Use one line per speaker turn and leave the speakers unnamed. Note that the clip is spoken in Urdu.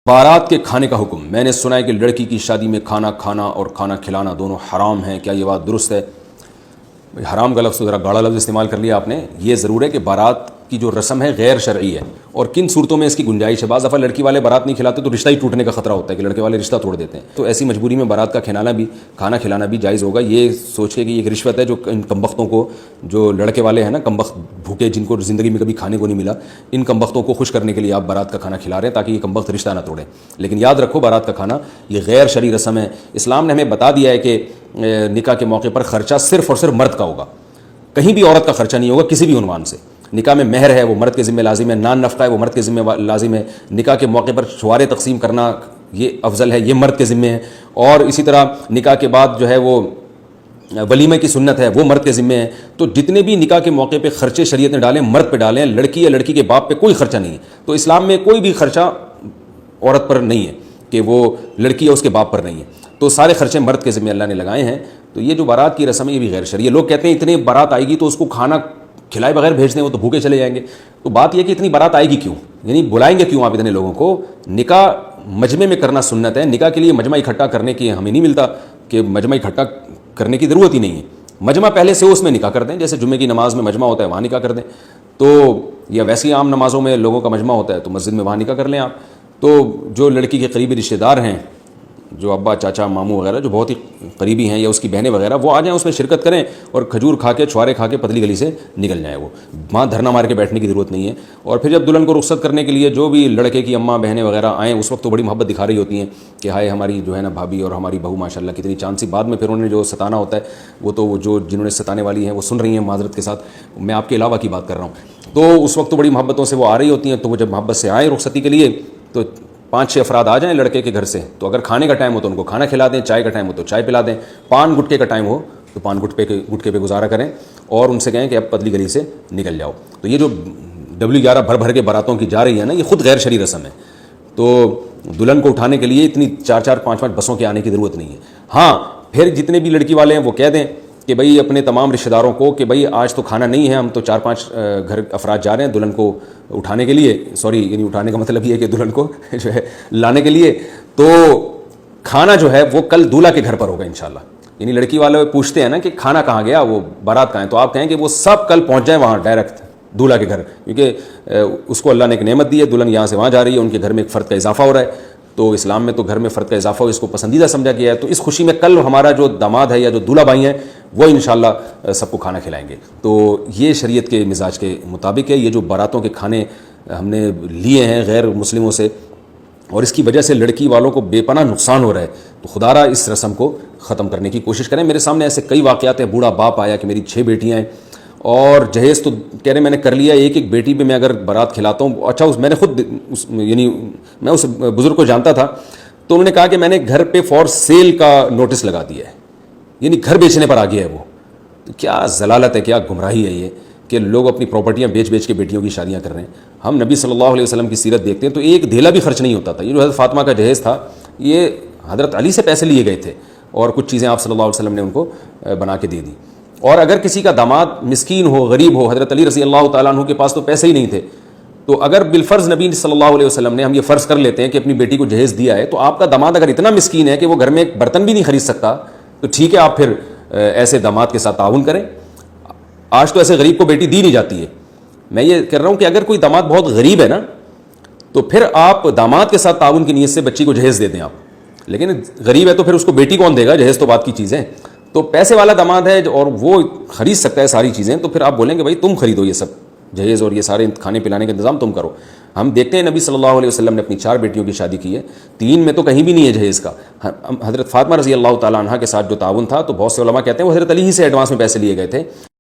بارات کے کھانے کا حکم۔ میں نے سنا ہے کہ لڑکی کی شادی میں کھانا کھانا اور کھانا کھلانا دونوں حرام ہیں، کیا یہ بات درست ہے؟ حرام کا لفظ ذرا گاڑا لفظ استعمال کر لیا آپ نے۔ یہ ضرور ہے کہ بارات کی جو رسم ہے غیر شرعی ہے، اور کن صورتوں میں اس کی گنجائش ہے۔ بعض دفعہ لڑکی والے بارات نہیں کھلاتے تو رشتہ ہی ٹوٹنے کا خطرہ ہوتا ہے کہ لڑکے والے رشتہ توڑ دیتے ہیں، تو ایسی مجبوری میں بارات کا کھانا کھلانا بھی جائز ہوگا۔ یہ سوچ کے کہ یہ ایک رشوت ہے جو ان کمبختوں کو، جو لڑکے والے ہیں نا کمبخت بھوکے، جن کو زندگی میں کبھی کھانے کو نہیں ملا، ان کمبختوں کو خوش کرنے کے لیے آپ بارات کا کھانا کھلا رہے ہیں تاکہ یہ کمبخت رشتہ نہ توڑیں۔ لیکن یاد رکھو بارات کا کھانا یہ غیر شرعی رسم ہے۔ اسلام نے ہمیں بتا دیا ہے کہ نکاح کے موقع پر خرچہ صرف اور صرف مرد کا ہوگا، کہیں بھی عورت کا خرچہ نہیں ہوگا کسی بھی عنوان سے۔ نکاح میں مہر ہے وہ مرد کے ذمہ لازم ہے، نان نفقہ ہے وہ مرد کے ذمہ لازم ہے، نکاح کے موقع پر چھوارے تقسیم کرنا یہ افضل ہے، یہ مرد کے ذمہ ہے، اور اسی طرح نکاح کے بعد جو ہے وہ ولیمے کی سنت ہے وہ مرد کے ذمہ ہے۔ تو جتنے بھی نکاح کے موقع پہ خرچے شریعت نے ڈالے مرد پہ ڈالے ہیں، لڑکی یا لڑکی کے باپ پہ کوئی خرچہ نہیں ہے۔ تو اسلام میں کوئی بھی خرچہ عورت پر نہیں ہے کہ وہ لڑکی ہے اس کے باپ پر نہیں ہے، تو سارے خرچے مرد کے ذمہ اللہ نے لگائے ہیں۔ تو یہ جو بارات کی رسم ہے یہ بھی غیر شرعی ہے۔ لوگ کہتے ہیں اتنے بارات آئے گی تو اس کو کھانا کھلائے بغیر بھیج دیں، وہ تو بھوکے چلے جائیں گے۔ تو بات یہ کہ اتنی بارات آئے گی کیوں، یعنی بلائیں گے کیوں آپ اتنے لوگوں کو؟ نکاح مجمع میں کرنا سنت ہے، نکاح کے لیے مجمع اکٹھا کرنے کی ہمیں نہیں ملتا کہ مجمع اکٹھا کرنے کی ضرورت ہی نہیں ہے۔ مجمع پہلے سے اس میں نکاح کر دیں، جیسے جمعے کی نماز میں مجمع ہوتا ہے وہاں نکاح کر دیں، تو یا ویسی عام نمازوں میں لوگوں کا مجمع ہوتا ہے تو مسجد میں وہاں نکاح کر لیں آپ۔ تو جو لڑکی کے قریبی رشتہ دار ہیں، جو ابا چاچا ماموں وغیرہ جو بہت ہی قریبی ہیں، یا اس کی بہنیں وغیرہ، وہ آ جائیں اس میں شرکت کریں اور کھجور کھا کے چھوارے کھا کے پتلی گلی سے نکل جائیں۔ وہ وہاں دھرنا مار کے بیٹھنے کی ضرورت نہیں ہے۔ اور پھر جب دلہن کو رخصت کرنے کے لیے جو بھی لڑکے کی اماں بہنیں وغیرہ آئیں، اس وقت تو بڑی محبت دکھا رہی ہوتی ہیں کہ ہائے ہماری جو ہے نا بھابھی اور ہماری بہو ماشاءاللہ کتنی چاند سی۔ بعد میں پھر انہوں نے جو ستانا ہوتا ہے وہ تو جو جنہوں نے ستانے والی ہیں وہ سن رہی ہیں معذرت کے ساتھ، میں آپ کے علاوہ کی بات کر رہا ہوں۔ تو اس وقت تو بڑی محبتوں سے وہ آ رہی ہوتی ہیں، تو وہ جب محبت سے آئیں رخصتی کے لیے تو 5-6 افراد آ جائیں لڑکے کے گھر سے، تو اگر کھانے کا ٹائم ہو تو ان کو کھانا کھلا دیں، چائے کا ٹائم ہو تو چائے پلا دیں، پان گٹکے کا ٹائم ہو تو پان گٹکے پہ گزارا کریں، اور ان سے کہیں کہ اب پتلی گلی سے نکل جاؤ۔ تو یہ جو W11 بھر کے باراتوں کی جا رہی ہے نا، یہ خود غیر شرعی رسم ہے۔ تو دلہن کو اٹھانے کے لیے اتنی 4-4 5-5 بسوں کے آنے کی ضرورت نہیں ہے۔ ہاں پھر جتنے بھی لڑکی والے ہیں وہ کہہ دیں کہ بھئی اپنے تمام رشتہ داروں کو کہ بھئی آج تو کھانا نہیں ہے، ہم تو 4-5 گھر افراد جا رہے ہیں دلہن کو اٹھانے کے لیے، یعنی اٹھانے کا مطلب یہ ہے کہ دلہن کو جو ہے لانے کے لیے، تو کھانا جو ہے وہ کل دولہا کے گھر پر ہوگا انشاءاللہ۔ یعنی لڑکی والے پوچھتے ہیں نا کہ کھانا کہاں گیا، وہ بارات کہاں ہے، تو آپ کہیں کہ وہ سب کل پہنچ جائیں وہاں ڈائریکٹ دولہا کے گھر، کیونکہ اس کو اللہ نے ایک نعمت دی ہے، دلہن یہاں سے وہاں جا رہی ہے، ان کے گھر میں ایک فرد کا اضافہ ہو رہا ہے۔ تو اسلام میں تو گھر میں فرد کا اضافہ ہو اس کو پسندیدہ سمجھا گیا ہے۔ تو اس خوشی میں کل ہمارا جو داماد ہے یا جو دولہا بھائی ہیں وہ انشاءاللہ سب کو کھانا کھلائیں گے۔ تو یہ شریعت کے مزاج کے مطابق ہے۔ یہ جو باراتوں کے کھانے ہم نے لیے ہیں غیر مسلموں سے، اور اس کی وجہ سے لڑکی والوں کو بے پناہ نقصان ہو رہا ہے، تو خدا را اس رسم کو ختم کرنے کی کوشش کریں۔ میرے سامنے ایسے کئی واقعات ہیں، بوڑھا باپ آیا کہ میری 6 بیٹیاں ہیں اور جہیز تو کہہ رہے میں نے کر لیا، ایک بیٹی پہ میں اگر بارات کھلاتا ہوں، اچھا میں نے خود یعنی میں اس بزرگ کو جانتا تھا، تو انہوں نے کہا کہ میں نے گھر پہ فور سیل کا نوٹس لگا دیا ہے، یعنی گھر بیچنے پر آ گیا ہے وہ۔ تو کیا ضلالت ہے، کیا گمراہی ہے یہ کہ لوگ اپنی پراپرٹیاں بیچ کے بیٹیوں کی شادیاں کر رہے ہیں۔ ہم نبی صلی اللہ علیہ وسلم کی سیرت دیکھتے ہیں تو ایک دھیلا بھی خرچ نہیں ہوتا تھا۔ یہ جو حضرت فاطمہ کا جہیز تھا یہ حضرت علی سے پیسے لیے گئے تھے، اور کچھ چیزیں آپ صلی اللہ علیہ وسلم نے ان کو بنا کے دے دی۔ اور اگر کسی کا داماد مسکین ہو، غریب ہو، حضرت علی رضی اللہ تعالیٰ عنہ کے پاس تو پیسے ہی نہیں تھے، تو اگر بالفرض نبی صلی اللہ علیہ وسلم نے، ہم یہ فرض کر لیتے ہیں کہ اپنی بیٹی کو جہیز دیا ہے، تو آپ کا داماد اگر اتنا مسکین ہے کہ وہ گھر میں ایک برتن بھی نہیں خرید سکتا، تو ٹھیک ہے آپ پھر ایسے داماد کے ساتھ تعاون کریں۔ آج تو ایسے غریب کو بیٹی دی نہیں جاتی ہے۔ میں یہ کہہ رہا ہوں کہ اگر کوئی داماد بہت غریب ہے نا، تو پھر آپ داماد کے ساتھ تعاون کی نیت سے بچی کو جہیز دے دیں آپ، لیکن غریب ہے تو پھر اس کو بیٹی کون دے گا، جہیز تو بات کی چیز ہے۔ تو پیسے والا داماد ہے اور وہ خرید سکتا ہے ساری چیزیں، تو پھر آپ بولیں گے بھائی تم خریدو یہ سب جہیز اور یہ سارے کھانے پلانے کا انتظام تم کرو۔ ہم دیکھتے ہیں نبی صلی اللہ علیہ وسلم نے اپنی 4 بیٹیوں کی شادی کی ہے، 3 میں تو کہیں بھی نہیں ہے جہیز کا۔ حضرت فاطمہ رضی اللہ تعالیٰ عنہ کے ساتھ جو تعاون تھا، تو بہت سے علماء کہتے ہیں وہ حضرت علی ہی سے ایڈوانس میں پیسے لیے گئے تھے۔